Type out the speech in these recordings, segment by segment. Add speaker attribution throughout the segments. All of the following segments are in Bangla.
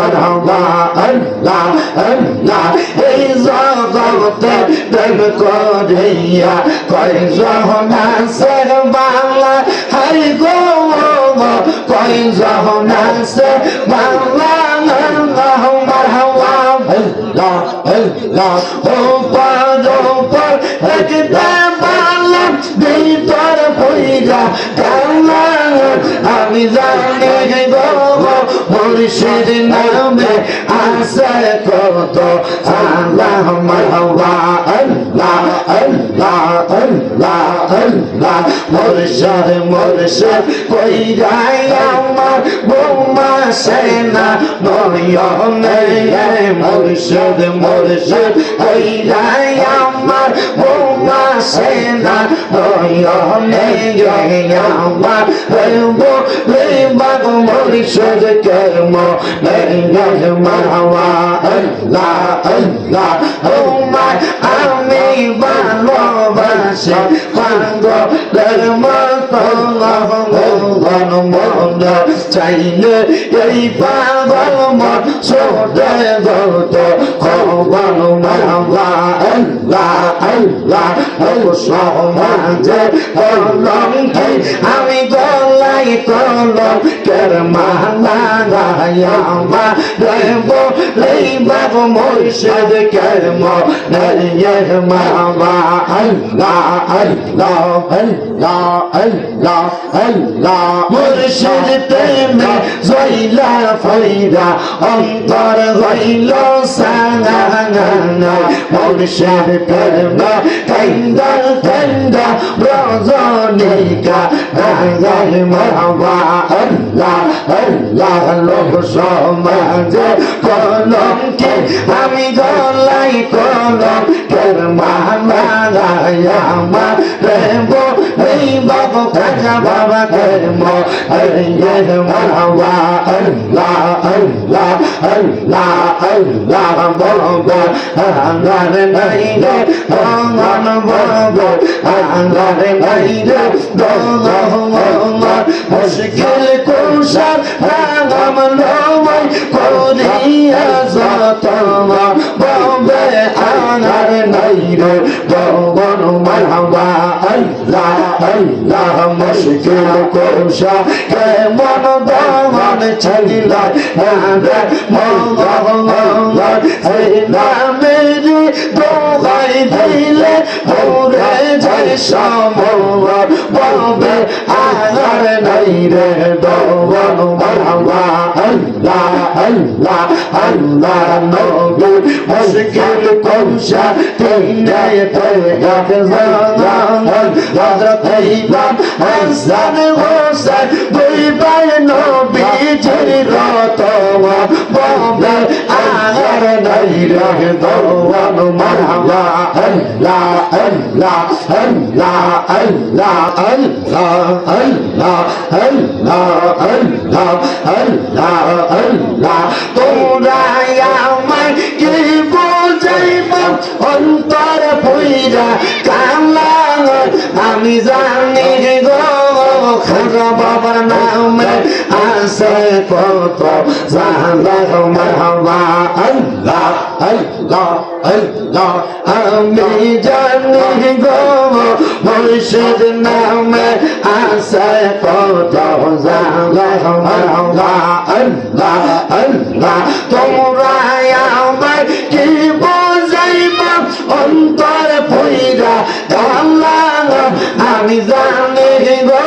Speaker 1: মারহাবা আল্লাহ আল্লাহ এই জগতে প্রেম করিয়া কয়জন আছে বাংলা হাই গো কয়জন আছে বাংলা আল্লাহ মারহাবা আল্লাহ আল্লাহ ও পার একটা বাংলা ভিতর পইরা কান্না আমি জানি গো মুর্শিদ নামে আছে কত আল্লাহ মারহাবা আল্লাহ আল্লাহ আল্লাহ আল্লাহ মুর্শিদ মুর্শিদ কইরা আমার বোমা সেনা নয়নে মুর্শিদ মুর্শিদ কইরা আমার বোমা সেনা নয়নে আমার রেবো মুর্শিদ কেম মারহাবা আল্লাহ আল্লাহ তোমার আমি ভালোবাসি পাগলের মতো মন চাইলে এই পাগল মন ছোটে যত খবর মারহাবা আল্লাহ আল্লাহ সমাজে কলঙ্কি আমি গলাই কলম কের মালা গায়ামা রেবো লেবাব মুর্শিদ কের মনে মারহাবা আল্লাহ আল্লাহ আল্লাহ আল্লাহ আল্লাহ মুর্শিদ প্রেমে জয়লা ফইরা অন্তর হইল সাঙ্গা মুর্শিদ প্রেমে কান্দা কান্দা রজনীকা গায় মারহাবা আল্লাহ আল্লাহ লোক সমাজে কলঙ্কি আমি গলাই কলম কের মালা গায়ামা রেবো এই বাবা খাজা বাবা কের মারহাবা আল্লাহ আল্লাহ আল্লাহ আল্লাহ বলবো আঙ্গার নাই রে অঙ্গন বলবো আঙ্গার নাই রে মুশকিল কুশার রাগম নয় করিয়া যতমা ববে আঙ্গার নাই রে বলবন মারহাবা আল্লাহ আল্লাহ মুশকিল কুশা কেমন দমন ছাড়িলা রে মঙ্গল এই নামেরি দোহাই দিলে ওরে যায় সমর বলবে আগার নাই রে দমন মারহাবা আল্লাহ আল্লাহ আল্লাহ নবী মুশকিল কুশা তিনে এক জান হযরত ইমাম হাসান হোসেন দুই ভাই নবীজির রতওয়া বলবে আগার নাই রে দমন মারহাবা আল্লাহ আল্লাহ আল্লাহ আল্লাহ আল্লাহ আল্লাহ আল্লাহ আল্লাহ আল্লাহ আল্লাহ তোমরা আমায় কি বুঝাইবা অন্তর পইরা কান্না আমি জানি গো খাজা বাবার নামে আছে কত জানা মারহাবা আল্লাহ আল্লাহ আল্লাহ আমি জানি গো মুর্শিদ নামে আছে কত জানা মারহাবা আল্লাহ আল্লাহ তোমরা আমায় কি বুঝাইবা অন্তর পইরা কান্না আমি জানি গো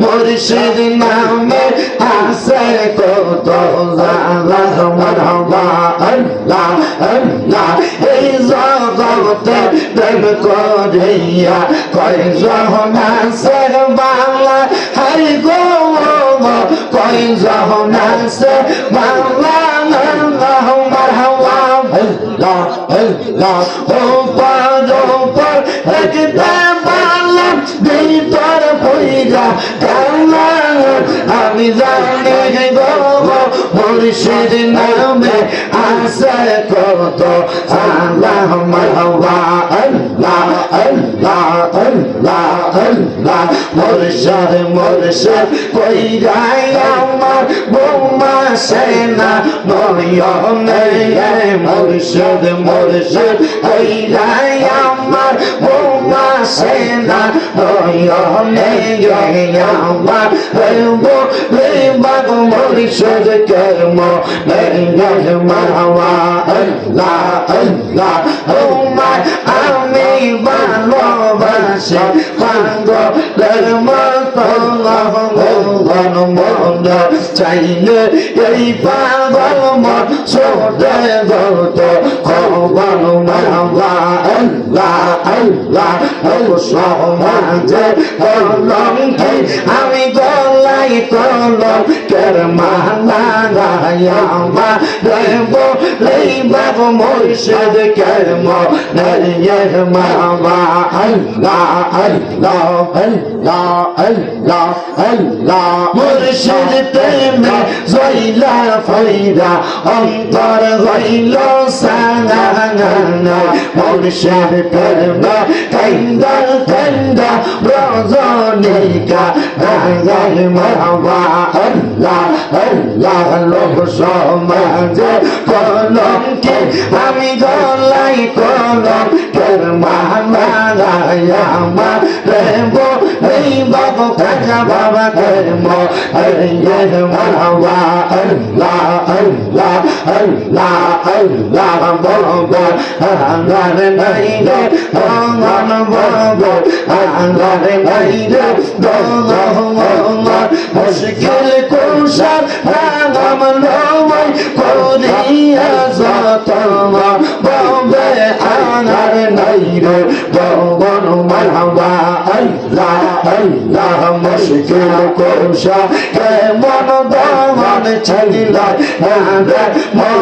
Speaker 1: মুর্শিদ নামে আছে কত জানা মারহাবা আল্লাহ আল্লাহ এই জগতে প্রেম করিয়া কয়জন আছে বাংলা হাই গো কয়জন আছে বাংলা আল্লাহ মারহাবা আল্লাহ আল্লাহ ও পার একটা বাংলা ভিতর পইরা কান্না আমি জানি গো মুর্শিদ নামে আছে কত আল্লাহ মারহাবা আল্লাহ আল্লাহ আল্লাহ আল্লাহ মুর্শিদ মুর্শিদ কইরাই আমার বৌমা সেনা নয়নে মুর্শিদ মুর্শিদ কইরাই আমার বৌমা সেনা নয়নে আমার বলে বাগ মুর্শিদ কর্ম মাওয়া আল্লাহ আল্লাহ তোমার আমি ভালোবাসি পাগলের মতো ভগবান মন চাইলে এই পাগল মন ছোটে যত ভগবান মাওয়া আল্লাহ আল্লাহ সমাজে কলঙ্কি আমি গলাই কলম কের মালা আমার বলে বাব মুর্শিদ কর্ম মাওয়া আল্লাহ আল্লাহ আল্লাহ আল্লাহ আল্লাহ মুর্শিদ প্রেমে জয়লা ফইরা অন্তর হইল সাঙ্গা মুর্শিদ প্রেমে কাইন্দা কাইন্দা রজনীকা মাওয়া আল্লাহ আল্লাহ লোক সমাজে কলঙ্কি আমি গলাই কলম কের মালা আমার এই বাবু কাকা বাবা কর্ম মাওয়া আল্লাহ আল্লাহ আল্লাহ আল্লাহ বলবো আঙ্গার নাই রে ভগবান বলবো আঙ্গার নাই রে ভগবান মুশকিল কুশার রাগম লয় করিয়া যত ববে আঙ্গার নাই রে ভগবান মাওয়া আল্লাহ আল্লাহ মুশকিল কুশা কেমন দমন ছাইলা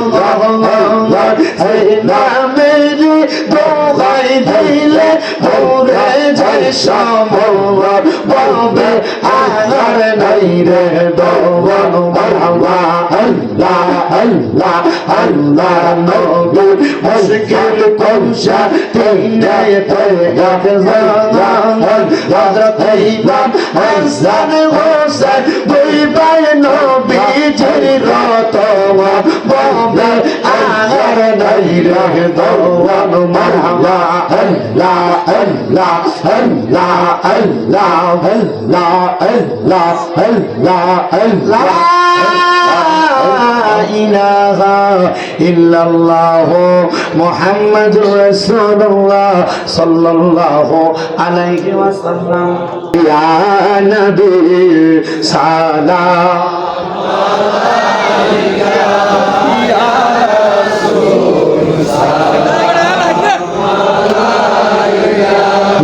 Speaker 1: ভগবান এই নামেরি দোহাই দিলে ভরে যায় সমর বলবে আগার নাই রে ভগবান মাওয়া আল্লাহ আল্লাহ আল্লাহ নবী মুশকিল কুশা তিনে তেগাত জান হযরত ইমাম হাসান হোসেন দুই ভাই নবীজির রতওয়া বলবে আগার নাই রে ভগবান মাওয়া আল্লাহ আল্লাহ আল্লাহ আল্লাহ আল্লাহ আল্লাহ আল্লাহ আল্লাহ ইলাহা ইল্লাল্লাহ মুহাম্মাদুর রাসূলুল্লাহ সাল্লাল্লাহু আলাইহি ওয়াসাল্লাম ইয়া নবী সালাম আলাইকা ইয়া রাসূল সালাম আলাইকা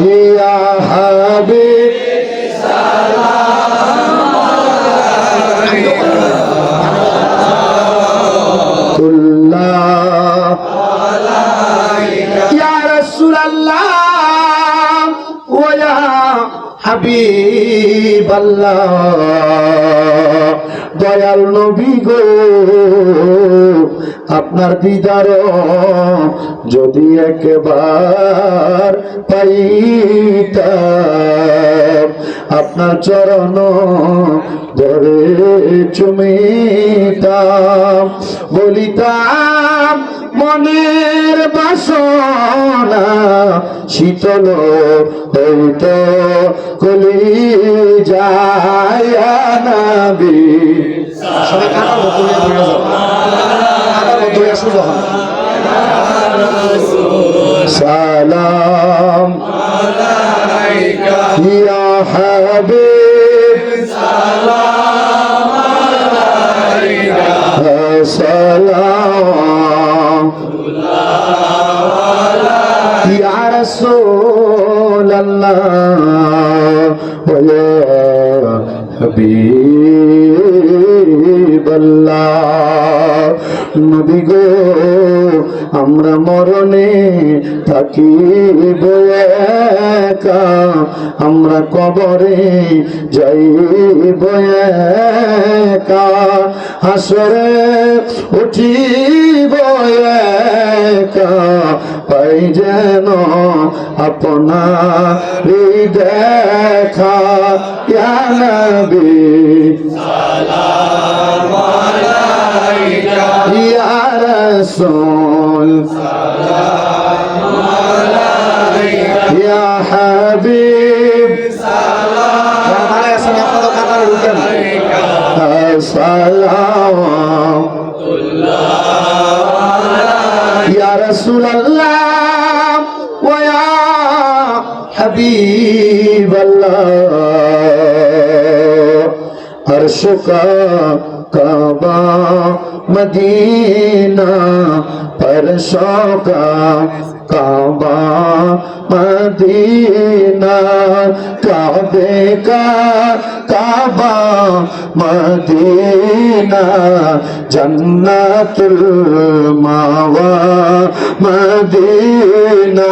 Speaker 1: ইয়া হাবিব হাবিবাল্লাহ দয়াল নবী গো আপনার দিদার যদি একবার পাইতাম আপনার চরণ ধরে চুমিতাম বলিতাম মনের বাসনা শীতল হইত কলি যায় নবী সবাই কানা মতো সালাম আলাইকা ইয়া হাবিব সালাম আলাইকা সালাম ইয়া রাসূলুল্লাহ ওয়া হাবিবাল্লাহ নবী গো আমরা মরণে থাকিব একা আমরা কবরে যাইব একা হাসরে উঠিব একা পাই যেন আপনার দেখা ইয়া নবী
Speaker 2: সালাম আলাইকা
Speaker 1: ইয়া রাসূল
Speaker 2: সালাম আলাইকা
Speaker 1: ইয়া হাবিব সালাম ইয়া রাসূলুল্লাহ ওয়া ইয়া হাবিবাল্লাহ अर्श का काबा मदीना परशों का काबा मदीना काबे का काबा मदीना जन्नतुल मावा मदीना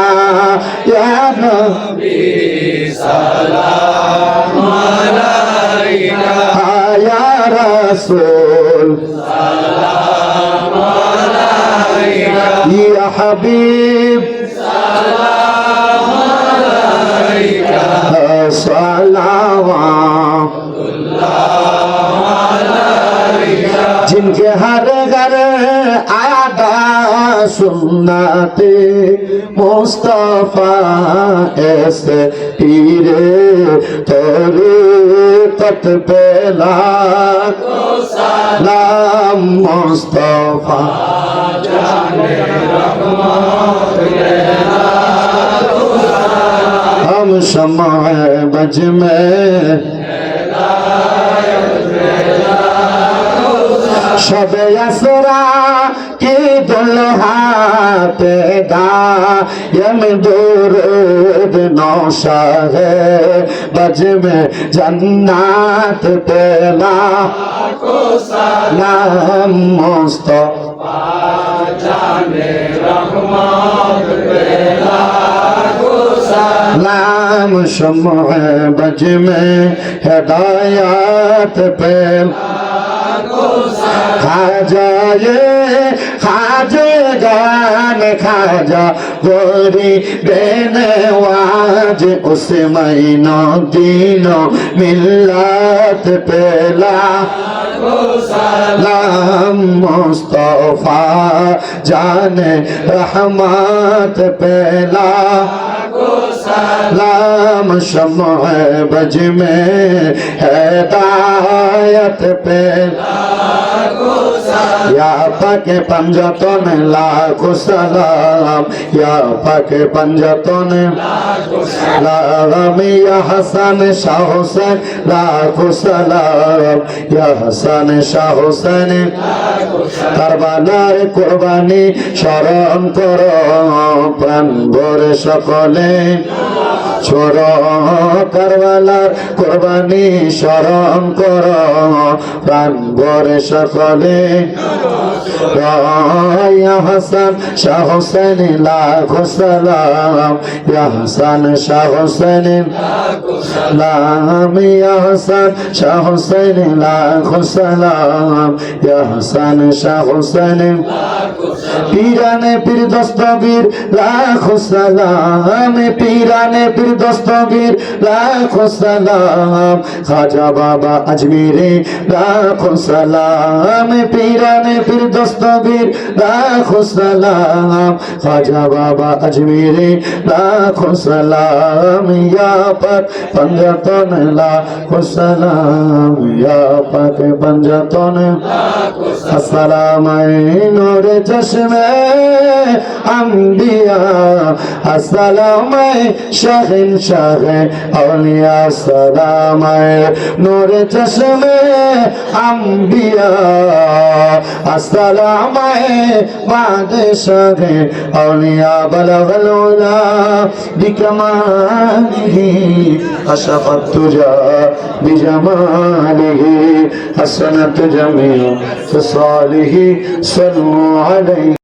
Speaker 1: या नबी
Speaker 2: সালাম আলাইকা
Speaker 1: या रसूल
Speaker 2: সালাম আলাইকা
Speaker 1: या हबीब
Speaker 2: সালাম আলাইকা
Speaker 1: सलाम जिनके हर घर आदा सुन्नते मुस्तफा ऐसे पीरे तेरे तत पेला सलाम मुस्तफा हम शम्मा बज में शबे असरा की दुल्हाते दायम दुरूद नौशा है बज में जन्नत पेला सलाम मुस्तफा
Speaker 2: जाने रहमत पेला
Speaker 1: सलाम शम्मा बज में हिदायत पेला खाजे गान खाजा गोरी बेनवाज उस महीनो दीनो मिल्लत पेला सलाम मुस्तफा जाने रहमत पेला सलाम शम्मा बज में हिदायत पेला या पाके पंजतन लाखो सलाम या पाके पंजतन सलाम या हसन शाह हुसैन लाखो सलाम या हसन शाह हुसैन কারবালার কুরবানি স্মরণ করো প্রাণ ভরে সকলে ছোড়ো কারবালার কুরবানি স্মরণ করো প্রাণ ভরে সকলে ইয়া হাসান শাহ হুসেন লাখো সালাম ইয়া হাসান শাহ হুসেন সালাম ইয়া হাসান শাহ হুসেন লাখো সালাম ইয়া হাসান শাহ হুসেন পীরানে পীর দস্তগীর লাখো সালাম পীরানে পীর দস্তগীর লাখো সালাম খাজা বাবা আজমিরে লাখো সালাম পীরানে পীর দস্তগীর লাখো সালাম খাজা বাবা আজমিরে লাখো সালাম ইয়া পাক पंजतन लाखो सलाम या पाक पंजतन अस्सलाम नूर चश्मे अंबिया अस्सलाम शाहिन शाह औलिया अस्सलाम नूर चश्मे अंबिया अस्सलाम बादशाह औलिया बलगल उला बिकमालिही अशफत तुजा बिजमालिही हसनत जमीउ फिसालिही सल्लु अलैहि